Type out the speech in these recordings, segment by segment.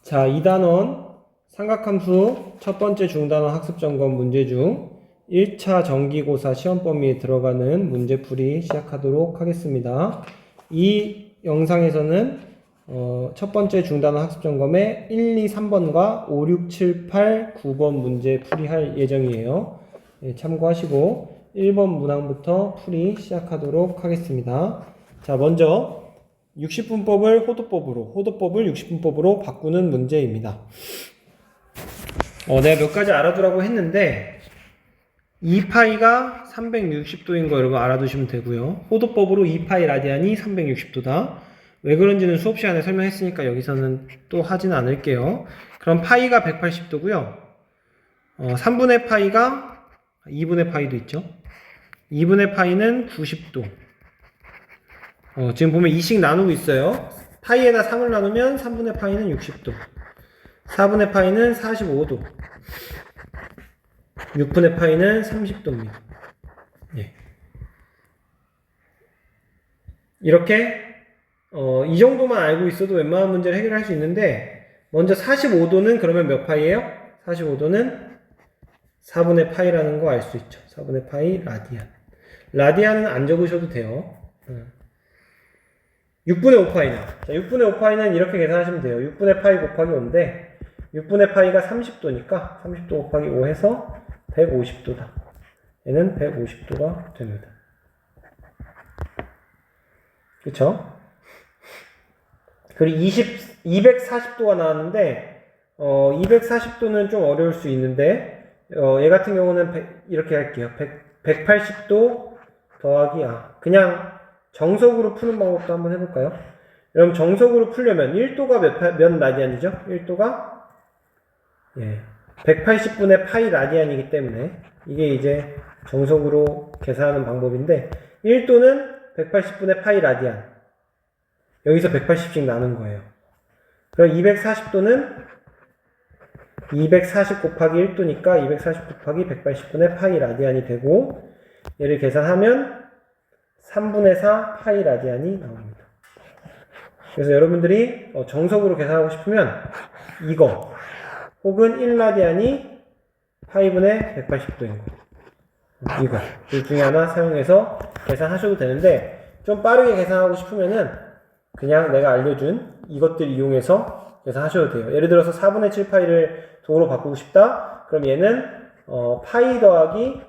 자, 2단원 삼각함수 첫 번째 중단원 학습점검 문제 중 1차 정기고사 시험 범위에 들어가는 문제풀이 시작하도록 하겠습니다. 이 영상에서는 첫 번째 중단원 학습점검에 1, 2, 3번과 5, 6, 7, 8, 9번 문제 풀이할 예정이에요. 참고하시고 1번 문항부터 풀이 시작하도록 하겠습니다. 자, 먼저 60분법을 호도법을 60분법으로 바꾸는 문제입니다. 내가 몇 가지 알아두라고 했는데 2파이가 360도인 거 여러분 알아두시면 되고요. 호도법으로 2파이 라디안이 360도다. 왜 그런지는 수업 시간에 설명했으니까 여기서는 또 하지는 않을게요. 그럼 파이가 180도고요. 3분의 파이가 2분의 파이도 있죠. 2분의 파이는 90도. 지금 보면 2씩 나누고 있어요. 파이에다 3을 나누면 3분의 파이는 60도. 4분의 파이는 45도. 6분의 파이는 30도입니다. 예. 이렇게 이 정도만 알고 있어도 웬만한 문제를 해결할 수 있는데, 먼저 45도는 그러면 몇 파이예요? 45도는 4분의 파이라는 거 알 수 있죠. 4분의 파이 라디안. 라디안은 안 적으셔도 돼요. 6분의 5파이는. 자, 6분의 5파이는 이렇게 계산하시면 돼요. 6분의 파이 곱하기 5인데, 6분의 파이가 30도니까 30도 곱하기 5 해서 150도다. 얘는 150도가 됩니다. 그쵸? 그리고 240도가 나왔는데, 240도는 좀 어려울 수 있는데, 얘 같은 경우는 이렇게 할게요. 180도 더하기 그냥 정석으로 푸는 방법도 한번 해볼까요? 여러분, 정석으로 풀려면 1도가 몇 라디안이죠? 1도가 180분의 파이 라디안이기 때문에 이게 이제 정석으로 계산하는 방법인데, 1도는 180분의 파이 라디안, 여기서 180씩 나눈 거예요. 그럼 240도는 240 곱하기 1도니까 240 곱하기 180분의 파이 라디안이 되고, 얘를 계산하면 3분의 4 파이 라디안이 나옵니다. 그래서 여러분들이 정석으로 계산하고 싶으면 이거 혹은 1라디안이 파이분의 180도인 거, 이거 둘 중에 하나 사용해서 계산하셔도 되는데, 좀 빠르게 계산하고 싶으면은 그냥 내가 알려준 이것들 이용해서 계산하셔도 돼요. 예를 들어서 4분의 7 파이를 도로 바꾸고 싶다. 그럼 얘는 파이 더하기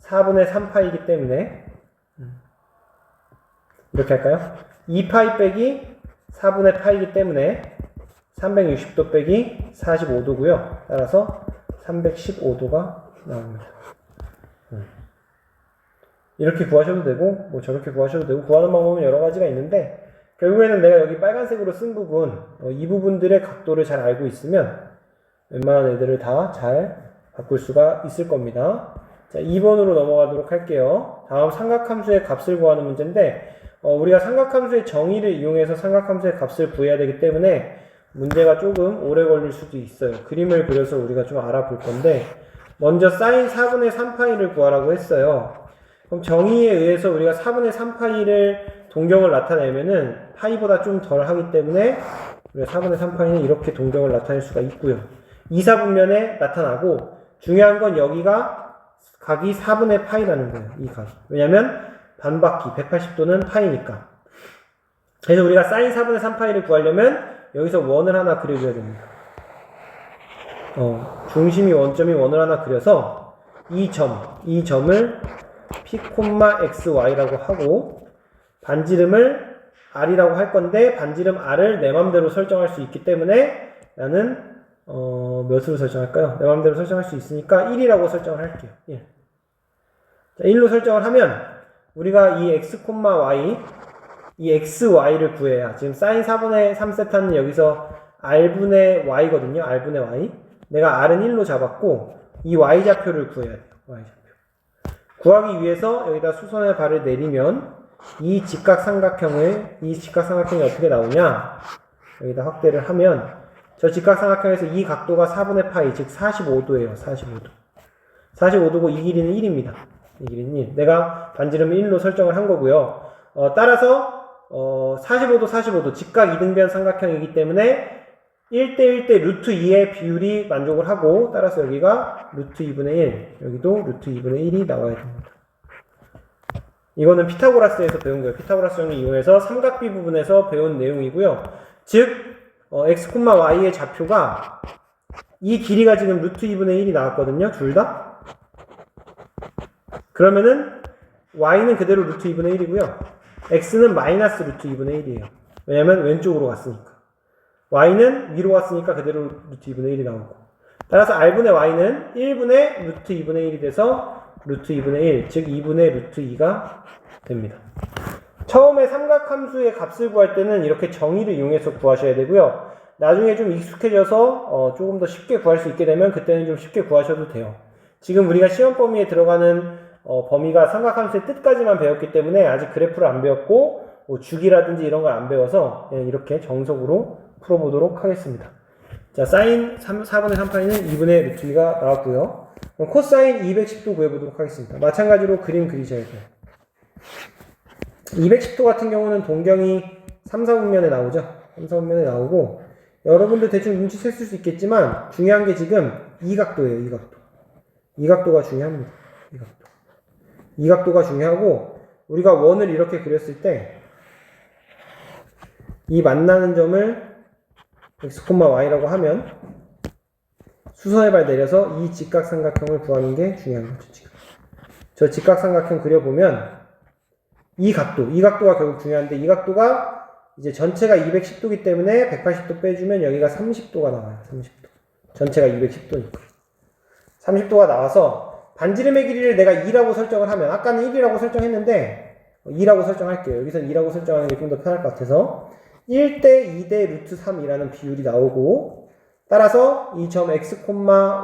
4분의 3 파이이기 때문에 이렇게 할까요? 2파이 빼기 4분의 파이이기 때문에 360도 빼기 45도고요. 따라서 315도가 나옵니다. 이렇게 구하셔도 되고, 뭐 저렇게 구하셔도 되고, 구하는 방법은 여러 가지가 있는데, 결국에는 내가 여기 빨간색으로 쓴 부분, 이 부분들의 각도를 잘 알고 있으면 웬만한 애들을 다 잘 바꿀 수가 있을 겁니다. 자, 2번으로 넘어가도록 할게요. 다음 삼각함수의 값을 구하는 문제인데, 우리가 삼각함수의 정의를 이용해서 삼각함수의 값을 구해야 되기 때문에 문제가 조금 오래 걸릴 수도 있어요. 그림을 그려서 우리가 좀 알아볼 건데, 먼저 사인 4분의 3파이를 구하라고 했어요. 그럼 정의에 의해서 우리가 4분의 3파이를 동경을 나타내면은 파이보다 좀 덜 하기 때문에 우리가 4분의 3파이는 이렇게 동경을 나타낼 수가 있고요. 이사분면에 나타나고, 중요한 건 여기가 각이 4분의 파이라는 거예요. 이 각이. 왜냐면 반바퀴 180도는 파이니까. 그래서 우리가 사인 4분의 3파이를 구하려면 여기서 원을 하나 그려줘야 됩니다. 중심이 원점이 원을 하나 그려서 이 점을 p, xy라고 하고, 반지름을 r이라고 할 건데, 반지름 r을 내 맘대로 설정할 수 있기 때문에 나는 몇으로 설정할까요? 내 맘대로 설정할 수 있으니까 1이라고 설정을 할게요. 1. 자, 1로 설정을 하면 우리가 이 x, y, 이 xy를 구해야, 지금 sin 4분의 3세타는 여기서 r분의 y거든요. r분의 y. 내가 r은 1로 잡았고, 이 y좌표를 구해야 돼요. y좌표. 구하기 위해서 여기다 수선의 발을 내리면 이 직각삼각형이 어떻게 나오냐? 여기다 확대를 하면 저 직각삼각형에서 이 각도가 4분의 파이, 즉 45도예요. 45도. 45도고 이 길이는 1입니다. 이 길이는 1. 내가 반지름을 1로 설정을 한 거고요. 따라서 45도, 45도 직각 이등변 삼각형이기 때문에 1대 1대 루트 2의 비율이 만족을 하고, 따라서 여기가 루트 2분의 1, 여기도 루트 2분의 1이 나와야 됩니다. 이거는 피타고라스에서 배운 거예요. 피타고라스 정리 이용해서 삼각비 부분에서 배운 내용이고요. 즉 x, y의 좌표가 이 길이가 지금 루트 2분의 1이 나왔거든요. 둘 다. 그러면은 y는 그대로 루트 2분의 1이고요. x는 마이너스 루트 2분의 1이에요. 왜냐면 왼쪽으로 갔으니까. y는 위로 갔으니까 그대로 루트 2분의 1이 나오고. 따라서 r분의 y는 1분의 루트 2분의 1이 돼서 루트 2분의 1, 즉 2분의 루트 2가 됩니다. 처음에 삼각함수의 값을 구할 때는 이렇게 정의를 이용해서 구하셔야 되고요. 나중에 좀 익숙해져서 조금 더 쉽게 구할 수 있게 되면 그때는 좀 쉽게 구하셔도 돼요. 지금 우리가 시험 범위에 들어가는 범위가 삼각함수의 뜻까지만 배웠기 때문에 아직 그래프를 안 배웠고 주기라든지 이런 걸 안 배워서 이렇게 정석으로 풀어보도록 하겠습니다. 자, 사인 4분의 3파이는 2분의 루트 2가 나왔고요. 그럼 코사인 210도 구해보도록 하겠습니다. 마찬가지로 그림 그리셔야 돼요. 210도 같은 경우는 동경이 3, 4분면에 나오죠. 3, 4분면에 나오고 여러분들 대충 눈치챘을 수 있겠지만 중요한 게 지금 이 각도예요. 이 각도. 이 각도가 중요합니다. 이 각도. 이 각도가 중요하고 우리가 원을 이렇게 그렸을 때 이 만나는 점을 x, y라고 하면 수선의 발 내려서 이 직각삼각형을 구하는 게 중요한 거죠. 지금. 저 직각삼각형 그려보면 이 각도가 결국 중요한데 이 각도가 이제 전체가 210도이기 때문에 180도 빼주면 여기가 30도가 나와요. 30도. 전체가 210도니까. 30도가 나와서 반지름의 길이를 내가 2라고 설정을 하면 아까는 1이라고 설정했는데 2라고 설정할게요. 여기서는 2라고 설정하는 게 좀 더 편할 것 같아서 1대 2대 루트 3이라는 비율이 나오고 따라서 이 점 x,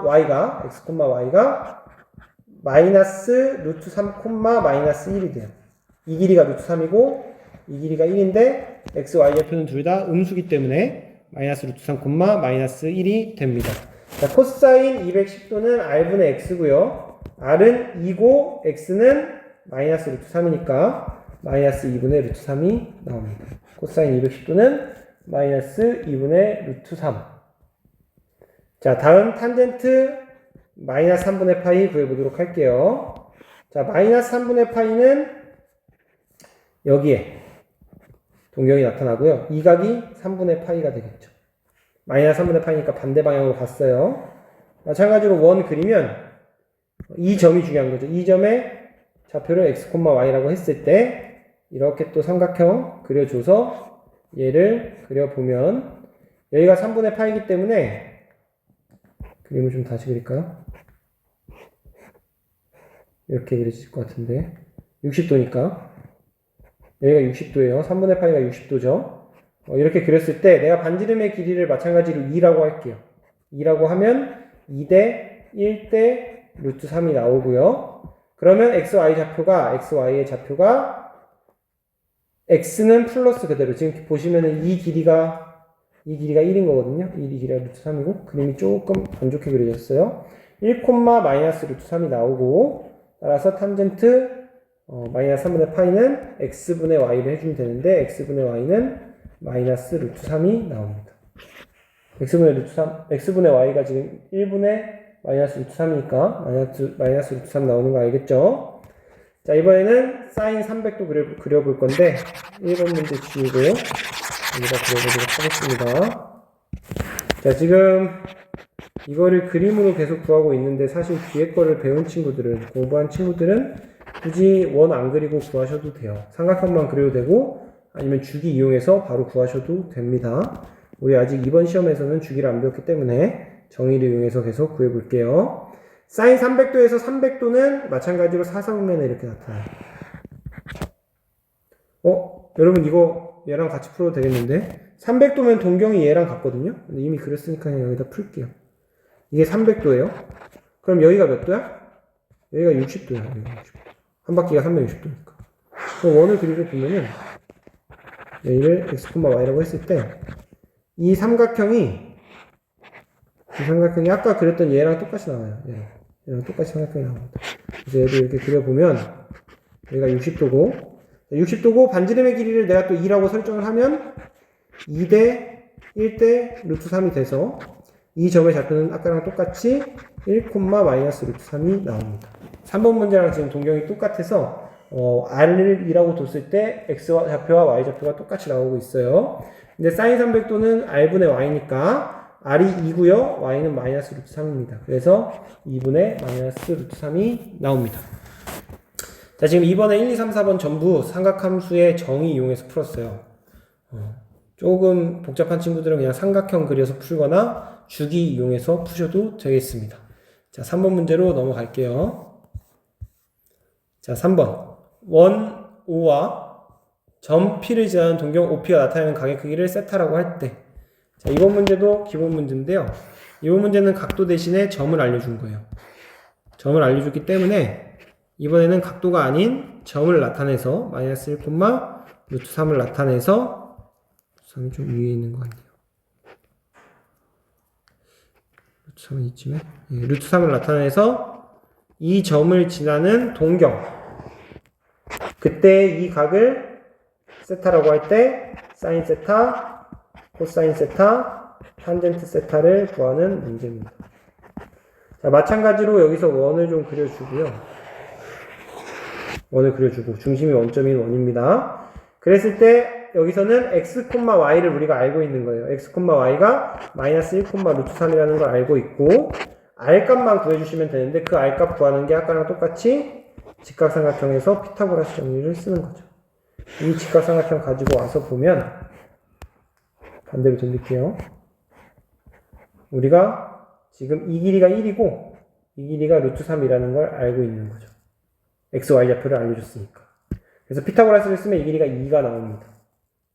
y가 마이너스 루트 3, 마이너스 1이 돼요. 이 길이가 루트 3이고 이 길이가 1인데 x, y 좌표는 둘 다 음수기 때문에 마이너스 루트 3, 마이너스 1이 됩니다. 자, 코사인 210도는 r분의 x고요. r은 2고 x는 마이너스 루트 3이니까 마이너스 2분의 루트 3이 나옵니다. 코사인 210도는 마이너스 2분의 루트 3. 자, 다음 탄젠트 마이너스 3분의 파이 구해보도록 할게요. 자, 마이너스 3분의 파이는 여기에 동경이 나타나고요. 이 각이 3분의 파이가 되겠죠. 마이너스 3분의 파이니까 반대 방향으로 갔어요. 마찬가지로 원 그리면 이 점이 중요한 거죠. 이 점에 좌표를 x, y라고 했을 때 이렇게 또 삼각형 그려줘서 얘를 그려보면 여기가 3분의 파이기 때문에 그림을 좀 다시 그릴까요? 이렇게 그려질 것 같은데 60도니까 여기가 60도예요. 3분의 파이가 60도죠. 이렇게 그렸을 때 내가 반지름의 길이를 마찬가지로 2라고 할게요. 2라고 하면 2대 1대 루트 3이 나오고요. 그러면 xy의 좌표가 x는 플러스 그대로 지금 보시면은 이 길이가 1인 거거든요. 이 길이가 루트 3이고 그림이 조금 안 좋게 그려졌어요. 1, 마이너스 루트 3이 나오고 따라서 탄젠트 마이너스 3분의 파이는 x분의 y를 해주면 되는데 x분의 y는 마이너스 루트 3이 나옵니다. x분의 y가 지금 1분의 마이너스 루트 3이니까 마이너스 루트 3 나오는 거 알겠죠? 자, 이번에는 사인 300도 그려볼 건데 1번 문제 지우고 여기다 그려보도록 하겠습니다. 자, 지금 이거를 그림으로 계속 구하고 있는데 사실 뒤에 거를 배운 친구들은 공부한 친구들은 굳이 원 안 그리고 구하셔도 돼요. 삼각형만 그려도 되고 아니면 주기 이용해서 바로 구하셔도 됩니다. 우리 아직 이번 시험에서는 주기를 안 배웠기 때문에 정의를 이용해서 계속 구해볼게요. 사인 300도에서 300도는 마찬가지로 사사분면에 이렇게 나타나요. 여러분 이거 얘랑 같이 풀어도 되겠는데 300도면 동경이 얘랑 같거든요. 근데 이미 그렸으니까 그냥 여기다 풀게요. 이게 300도예요. 그럼 여기가 몇 도야? 여기가 60도야. 한 바퀴가 360도니까. 그럼 원을 그리고 보면은 여기를 x, y라고 했을 때 이 삼각형이 아까 그렸던 얘랑 똑같이 나와요. 얘랑 똑같이 삼각형이 나옵니다. 그래서 얘도 이렇게 그려보면 여기가 60도고 반지름의 길이를 내가 또 2라고 설정을 하면 2대 1대 루트 3이 돼서 이 점의 좌표는 아까랑 똑같이 1, 마이너스 루트 3이 나옵니다. 3번 문제랑 지금 동경이 똑같아서 R이라고 뒀을 때 X 좌표와 Y 좌표가 똑같이 나오고 있어요. 근데 사인 300도는 R분의 Y니까 R이 2고요. Y는 마이너스 루트 3입니다. 그래서 2분의 마이너스 루트 3이 나옵니다. 자, 지금 이번에 1, 2, 3, 4번 전부 삼각함수의 정의 이용해서 풀었어요. 조금 복잡한 친구들은 그냥 삼각형 그려서 풀거나 주기 이용해서 푸셔도 되겠습니다. 자, 3번 문제로 넘어갈게요. 자, 3번. 원 O와 점 P를 지나는 동경 OP가 나타내는 각의 크기를 세타라고 할 때. 자, 이번 문제도 기본 문제인데요. 이번 문제는 각도 대신에 점을 알려준 거예요. 점을 알려줬기 때문에 이번에는 각도가 아닌 점을 나타내서 마이너스 1, 루트 3을 나타내서 3이 좀 위에 있는 것 같네요. 루트 3은 이쯤에 루트 3을 나타내서 이 점을 지나는 동경, 그때 이 각을 세타라고 할 때 사인 세타, 코사인 세타, 탄젠트 세타를 구하는 문제입니다. 자, 마찬가지로 여기서 원을 좀 그려주고요. 원을 그려주고 중심이 원점인 원입니다. 그랬을 때 여기서는 x, y를 우리가 알고 있는 거예요. x, y가 마이너스 1, 루트 3이라는 걸 알고 있고 r 값만 구해주시면 되는데 그 r 값 구하는 게 아까랑 똑같이 직각삼각형에서 피타고라스 정리를 쓰는 거죠. 이 직각삼각형 가지고 와서 보면 반대로 돌릴게요. 우리가 지금 이 길이가 1이고 이 길이가 루트 3이라는 걸 알고 있는 거죠. x, y 좌표를 알려줬으니까. 그래서 피타고라스를 쓰면 이 길이가 2가 나옵니다.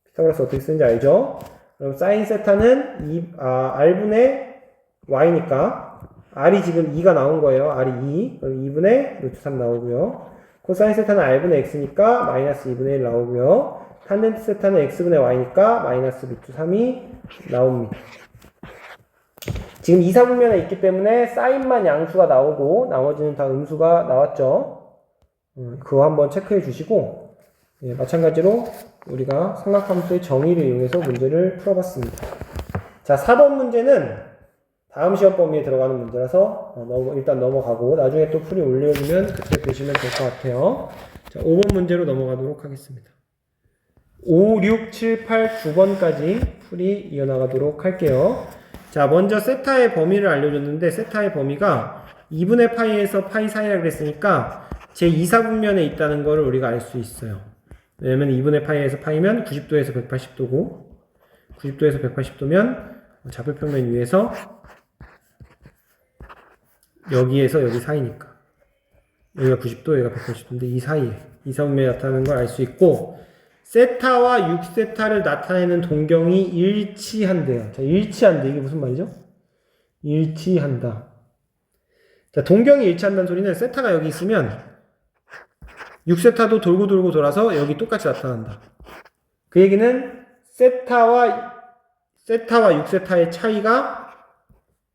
피타고라스 어떻게 쓰는지 알죠? 그럼 사인 세타는 r분의 y니까 r이 지금 2가 나온 거예요. r이 2. 그럼 2분의 루트 3 나오고요. 코사인 세타는 r분의 x니까 마이너스 2분의 1 나오고요. 탄젠트 세타는 x분의 y니까 마이너스 루트 3이 나옵니다. 지금 이사분면에 있기 때문에 사인만 양수가 나오고 나머지는 다 음수가 나왔죠. 그거 한번 체크해 주시고 마찬가지로 우리가 삼각함수의 정의를 이용해서 문제를 풀어봤습니다. 자, 4번 문제는 다음 시험 범위에 들어가는 문제라서 일단 넘어가고 나중에 또 풀이 올려주면 그때 보시면 될 것 같아요. 자, 5번 문제로 넘어가도록 하겠습니다. 5, 6, 7, 8, 9번까지 풀이 이어나가도록 할게요. 자, 먼저 세타의 범위를 알려줬는데 세타의 범위가 2분의 파이에서 파이 사이라 그랬으니까 제 2사분면에 있다는 것을 우리가 알 수 있어요. 왜냐면 2분의 파이에서 파이면 90도에서 180도고 90도에서 180도면 좌표평면 위에서 여기에서 여기 사이니까 여기가 90도 여기가 180도인데 이 사이에 2사분면에 나타나는 걸 알 수 있고 세타와 6세타를 나타내는 동경이 일치한대요. 자, 일치한대. 이게 무슨 말이죠? 일치한다. 자, 동경이 일치한다는 소리는 세타가 여기 있으면 6세타도 돌고 돌고 돌아서 여기 똑같이 나타난다. 그 얘기는 세타와 6세타의 차이가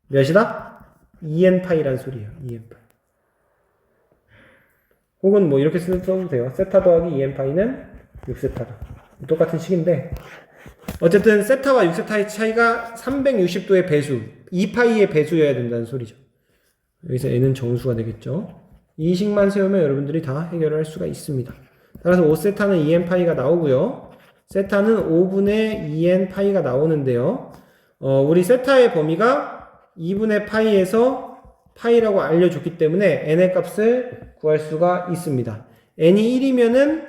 몇이다? 2n파이라는 소리예요. 2n파이. 혹은 뭐 이렇게 써도 돼요. 세타 더하기 2n파이는 6세타다. 똑같은 식인데 어쨌든 세타와 6세타의 차이가 360도의 배수, 2파이의 배수여야 된다는 소리죠. 여기서 n은 정수가 되겠죠. 이 식만 세우면 여러분들이 다 해결을 할 수가 있습니다. 따라서 5세타는 2n파이가 나오고요. 세타는 5분의 2n파이가 나오는데요. 우리 세타의 범위가 2분의 파이에서 파이라고 알려줬기 때문에 n의 값을 구할 수가 있습니다. n이 1이면은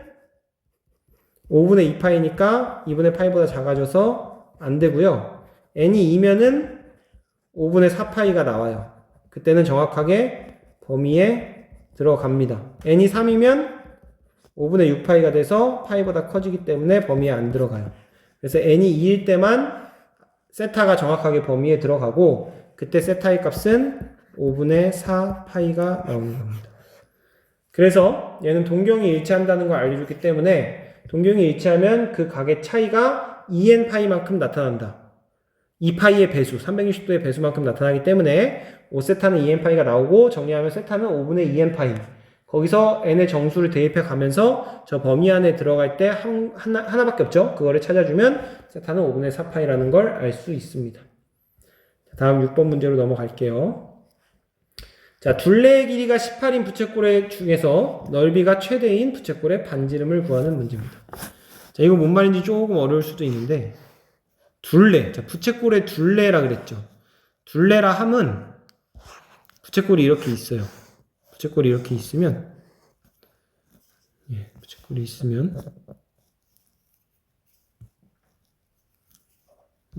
5분의 2파이니까 2분의 파이보다 작아져서 안 되고요. n이 2면은 5분의 4파이가 나와요. 그때는 정확하게 범위에 들어갑니다. n이 3이면 5분의 6파이가 돼서 파이보다 커지기 때문에 범위에 안 들어가요. 그래서 n이 2일 때만 세타가 정확하게 범위에 들어가고 그때 세타의 값은 5분의 4파이가 나오는 겁니다. 그래서 얘는 동경이 일치한다는 걸 알려줬기 때문에 동경이 일치하면 그 각의 차이가 2n파이만큼 나타난다. 2파이의 배수, 360도의 배수만큼 나타나기 때문에 5세타는 2n파이가 나오고 정리하면 세타는 5분의 2n파이. 거기서 n의 정수를 대입해 가면서 저 범위 안에 들어갈 때 하나밖에 없죠. 그거를 찾아주면 세타는 5분의 4파이라는 걸 알 수 있습니다. 다음 6번 문제로 넘어갈게요. 자, 둘레의 길이가 18인 부채꼴의 중에서 넓이가 최대인 부채꼴의 반지름을 구하는 문제입니다. 자, 이거 뭔 말인지 조금 어려울 수도 있는데, 둘레. 자, 부채꼴의 둘레라 그랬죠. 둘레라 함은 부채꼴이 이렇게 있어요. 부채꼴이 이렇게 있으면, 부채꼴이 있으면,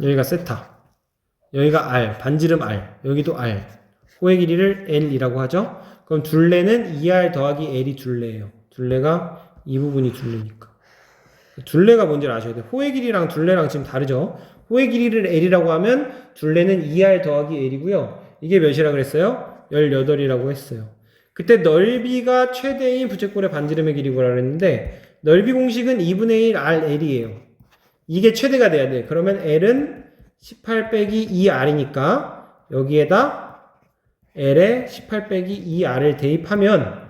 여기가 세타, 여기가 r, 반지름 r, 여기도 r, 호의 길이를 l이라고 하죠. 그럼 둘레는 2r 더하기 l이 둘레예요. 둘레가 이 부분이 둘레니까. 둘레가 뭔지를 아셔야 돼요. 호의 길이랑 둘레랑 지금 다르죠. 호의 길이를 l이라고 하면 둘레는 2r 더하기 l이고요. 이게 몇이라고 그랬어요? 18이라고 했어요. 그때 넓이가 최대인 부채꼴의 반지름의 길이 구하라 그랬는데 넓이 공식은 2분의 1 RL이에요. 이게 최대가 돼야 돼. 그러면 L은 18 빼기 2R이니까 여기에다 L에 18 빼기 2R을 대입하면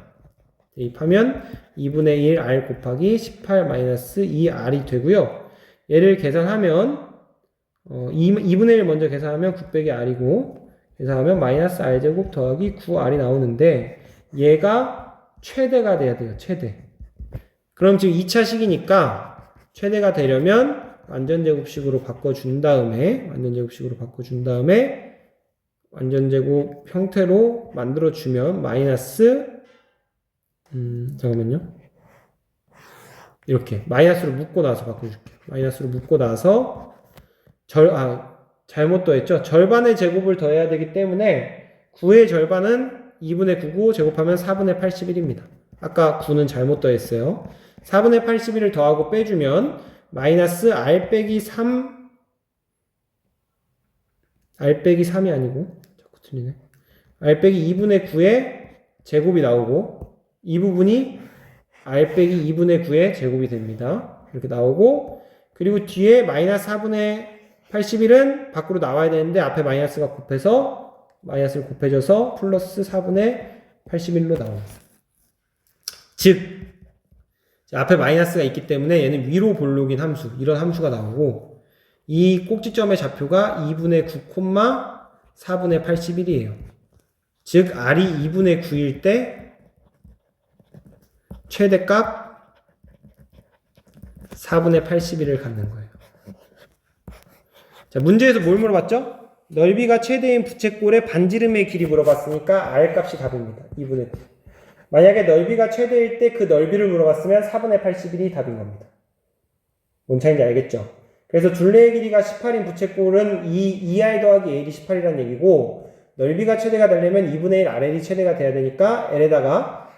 2분의 1 R 곱하기 18 마이너스 2R이 되고요. 얘를 계산하면 2분의 1 먼저 계산하면 9 빼기 R이고 계산하면 마이너스 R제곱 더하기 9R이 나오는데 얘가 최대가 돼야 돼요. 최대. 그럼 지금 2차식이니까 최대가 되려면 완전제곱식으로 바꿔준 다음에 완전제곱 형태로 만들어주면 마이너스 잠깐만요. 이렇게 마이너스로 묶고 나서 바꿔줄게요. 마이너스로 묶고 나서 잘못 더했죠. 절반의 제곱을 더해야 되기 때문에 9의 절반은 2분의 9고 제곱하면 4분의 81입니다. 아까 9는 잘못 더했어요. 4분의 81을 더하고 빼주면 마이너스 r 빼기 3 r 빼기 3이 아니고 자꾸 틀리네. r 빼기 2분의 9의 제곱이 나오고 이 부분이 r 빼기 2분의 9의 제곱이 됩니다. 이렇게 나오고 그리고 뒤에 마이너스 4분의 81은 밖으로 나와야 되는데 앞에 마이너스가 마이너스를 곱해줘서 플러스 4분의 81로 나옵니다. 즉 앞에 마이너스가 있기 때문에 얘는 위로 볼록인 함수, 이런 함수가 나오고 이 꼭지점의 좌표가 2분의 9, 4분의 81이에요. 즉 R이 2분의 9일 때 최대값 4분의 81을 갖는 거예요. 자, 문제에서 뭘 물어봤죠? 넓이가 최대인 부채꼴의 반지름의 길이 물어봤으니까 R 값이 답입니다. 2분의 9. 만약에 넓이가 최대일 때 그 넓이를 물어봤으면 4분의 81이 답인 겁니다. 뭔 차이인지 알겠죠? 그래서 둘레의 길이가 18인 부채꼴은 2R 더하기 L이 18이라는 얘기고 넓이가 최대가 되려면 2분의 1 RL이 최대가 돼야 되니까 L에다가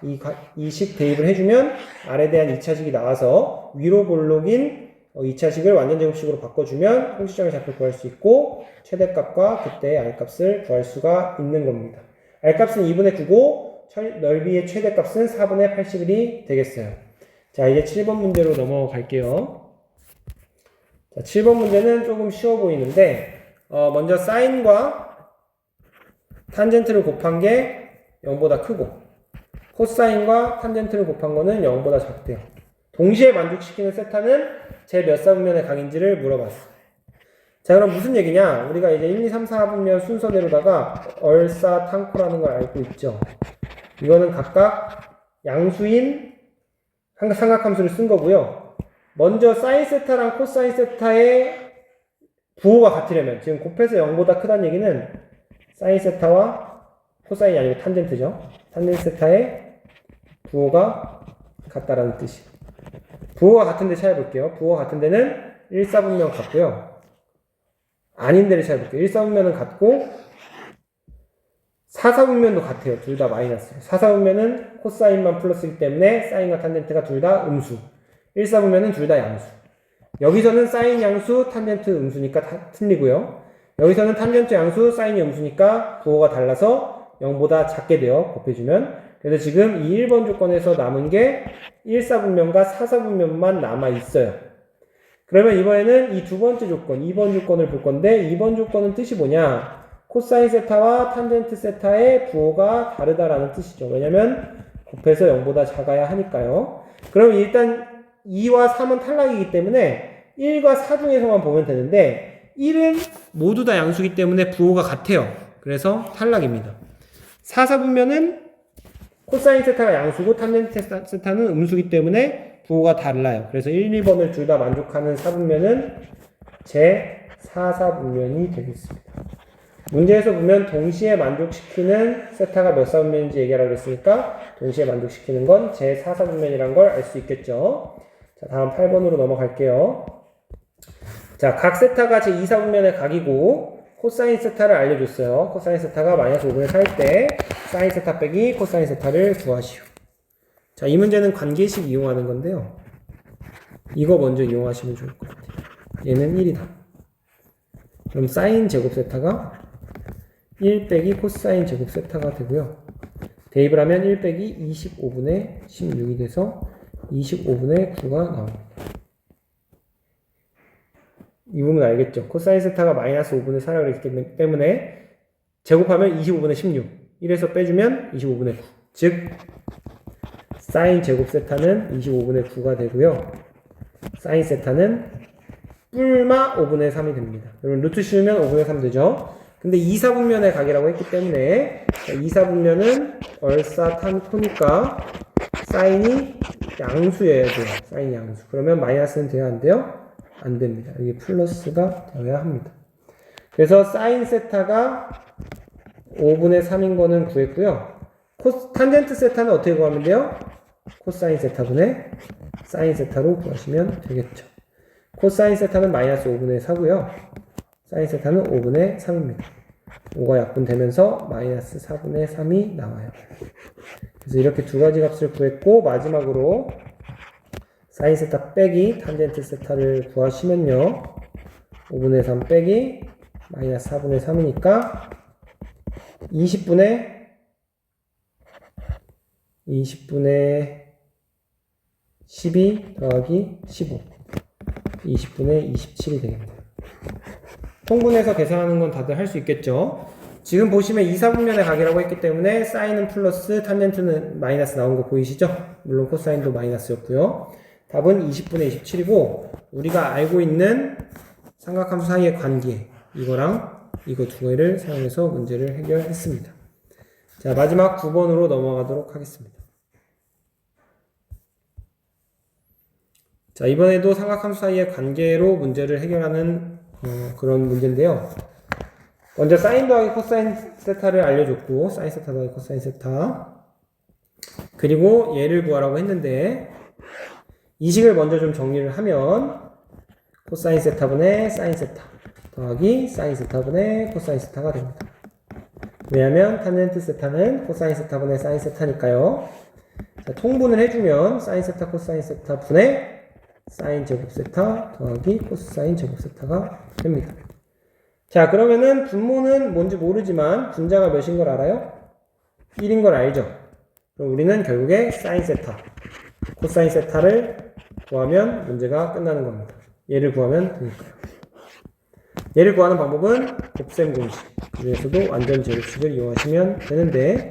이 식 대입을 해주면 R에 대한 2차식이 나와서 위로 볼록인 2차식을 완전제곱식으로 바꿔주면 통치점의 좌표를 구할 수 있고 최대값과 그때의 R값을 구할 수가 있는 겁니다. R값은 2분의 9고 넓이의 최대값은 4분의 81이 되겠어요. 자, 이제 7번 문제로 넘어갈게요. 자, 7번 문제는 조금 쉬워 보이는데 먼저 사인과 탄젠트를 곱한 게 0보다 크고 코사인과 탄젠트를 곱한 거는 0보다 작대요. 동시에 만족시키는 세타는 제 몇 사분면의 강인지를 물어봤어요. 자, 그럼 무슨 얘기냐? 우리가 이제 1, 2, 3, 4분면 순서대로다가 얼사, 탕코라는 걸 알고 있죠. 이거는 각각 양수인 삼각함수를 쓴 거고요. 먼저 사인 세타랑 코사인 세타의 부호가 같으려면 지금 곱해서 0보다 크다는 얘기는 사인 세타와 코사인이 아니고 탄젠트죠. 탄젠트 세타의 부호가 같다라는 뜻이. 부호가 같은데 찾아볼게요. 부호가 같은 데는 1, 4분면 같고요. 아닌 데를 찾아볼게요. 1, 4분면은 같고 4, 4분면도 같아요. 둘 다 마이너스. 4, 4분면은 코사인만 플러스이기 때문에 사인과 탄젠트가 둘 다 음수. 1, 4분면은 둘 다 양수. 여기서는 사인 양수, 탄젠트 음수니까 다 틀리고요. 여기서는 탄젠트 양수, 사인이 음수니까 부호가 달라서 0보다 작게 돼요. 곱해주면. 그래서 지금 이 1번 조건에서 남은 게 1, 4분면과 4, 4분면만 남아있어요. 그러면 이번에는 이 두 번째 조건, 2번 조건을 볼 건데 2번 조건은 뜻이 뭐냐? 코사인 세타와 탄젠트 세타의 부호가 다르다라는 뜻이죠. 왜냐면 곱해서 0보다 작아야 하니까요. 그럼 일단 2와 3은 탈락이기 때문에 1과 4 중에서만 보면 되는데 1은 모두 다 양수기 때문에 부호가 같아요. 그래서 탈락입니다. 4, 4분면은 코사인 세타가 양수고 탄젠트 세타는 음수기 때문에 부호가 달라요. 그래서 1, 2번을 둘 다 만족하는 4분면은 제 4, 4분면이 되겠습니다. 문제에서 보면 동시에 만족시키는 세타가 몇 사분면인지 얘기하라고 했으니까 동시에 만족시키는 건 제 4, 4분면이란 걸 알 수 있겠죠. 자, 다음 8번으로 넘어갈게요. 자, 각 세타가 제 2, 4분면의 각이고 코사인 세타를 알려줬어요. 코사인 세타가 마이너스 5분의 4일 때 사인 세타 빼기 코사인 세타를 구하시오. 자, 이 문제는 관계식 이용하는 건데요. 이거 먼저 이용하시면 좋을 것 같아요. 얘는 1이다. 그럼 사인 제곱 세타가 1 빼기 코사인 제곱 세타가 되고요. 대입을 하면 1 빼기 25분의 16이 돼서 25분의 9가 나옵니다. 이 부분 알겠죠? 코사인 세타가 마이너스 5분의 4라고 했기 때문에 제곱하면 25분의 16. 1에서 빼주면 25분의 9. 즉 사인 제곱 세타는 25분의 9가 되고요. 사인 세타는 뿔마 5분의 3이 됩니다. 여러분 루트 씌우면 5분의 3 되죠? 근데 2, 4분면의 각이라고 했기 때문에 2, 4분면은 얼사탄코니까 사인이 양수여야 돼요. 사인이 양수. 그러면 마이너스는 돼야 안 돼요? 안 됩니다. 이게 플러스가 되어야 합니다. 그래서 사인 세타가 5분의 3인 거는 구했고요. 탄젠트 세타는 어떻게 구하면 돼요? 코사인 세타분의 사인 세타로 구하시면 되겠죠. 코사인 세타는 마이너스 5분의 4고요. 사인 세타는 5분의 3입니다. 5가 약분되면서 마이너스 4분의 3이 나와요. 그래서 이렇게 두 가지 값을 구했고 마지막으로 사인 세타 빼기 탄젠트 세타를 구하시면요. 5분의 3 빼기 마이너스 4분의 3이니까 20분의 12 더하기 15 20분의 27이 되겠네요. 통분해서 계산하는 건 다들 할 수 있겠죠. 지금 보시면 2, 4분면의 각이라고 했기 때문에 사인은 플러스 탄젠트는 마이너스 나온 거 보이시죠? 물론 코사인도 마이너스였고요. 답은 20분의 27이고 우리가 알고 있는 삼각함수 사이의 관계 이거랑 이거 두 개를 사용해서 문제를 해결했습니다. 자, 마지막 9번으로 넘어가도록 하겠습니다. 자, 이번에도 삼각함수 사이의 관계로 문제를 해결하는 그런 문제인데요. 먼저 사인 더하기 코사인 세타를 알려줬고 사인 세타 더하기 코사인 세타 그리고 얘를 구하라고 했는데 이 식을 먼저 좀 정리를 하면 코사인 세타분의 사인 세타 더하기 사인 세타분의 코사인 세타가 됩니다. 왜냐하면 탄젠트 세타는 코사인 세타분의 사인 세타니까요. 자, 통분을 해주면 사인 세타 코사인 세타 분의 사인 제곱 세타 더하기 코사인 제곱 세타가 됩니다. 자, 그러면은 분모는 뭔지 모르지만 분자가 몇인 걸 알아요? 1인 걸 알죠? 그럼 우리는 결국에 사인 세타 코사인 세타를 구하면 문제가 끝나는 겁니다. 얘를 구하면 되니까요. 얘를 구하는 방법은 곱셈 공식 중에서도 완전 제곱식을 이용하시면 되는데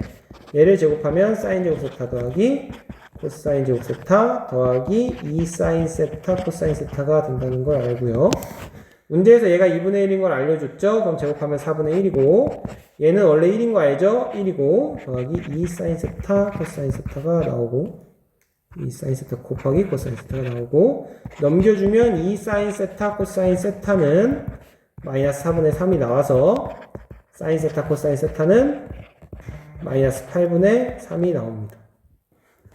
얘를 제곱하면 사인 제곱 세타 더하기 코사인 제곱 세타 더하기 2 사인 세타 코사인 세타가 된다는 걸 알고요. 문제에서 얘가 2분의 1인 걸 알려줬죠? 그럼 제곱하면 4분의 1이고 얘는 원래 1인 거 알죠? 1이고 더하기 2 사인 세타 코사인 세타가 나오고 2 사인 세타 곱하기 코사인 세타가 나오고 넘겨주면 2 사인 세타 코사인 세타는 마이너스 4분의 3이 나와서 사인 세타 코사인 세타는 마이너스 8분의 3이 나옵니다.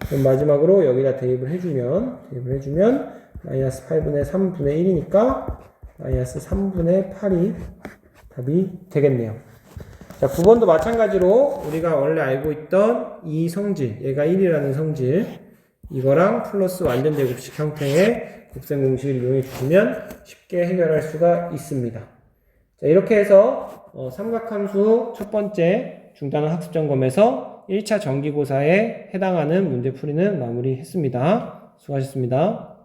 그럼 마지막으로 여기다 대입을 해주면 마이너스 8분의 3분의 1이니까 마이너스 3분의 8이 답이 되겠네요. 자, 9번도 마찬가지로 우리가 원래 알고 있던 이 성질, 얘가 1이라는 성질, 이거랑 플러스 완전 제곱식 형태의 곱셈 공식을 이용해 주시면 쉽게 해결할 수가 있습니다. 자, 이렇게 해서 삼각함수 첫 번째 중단원 학습점검에서 1차 정기고사에 해당하는 문제풀이는 마무리했습니다. 수고하셨습니다.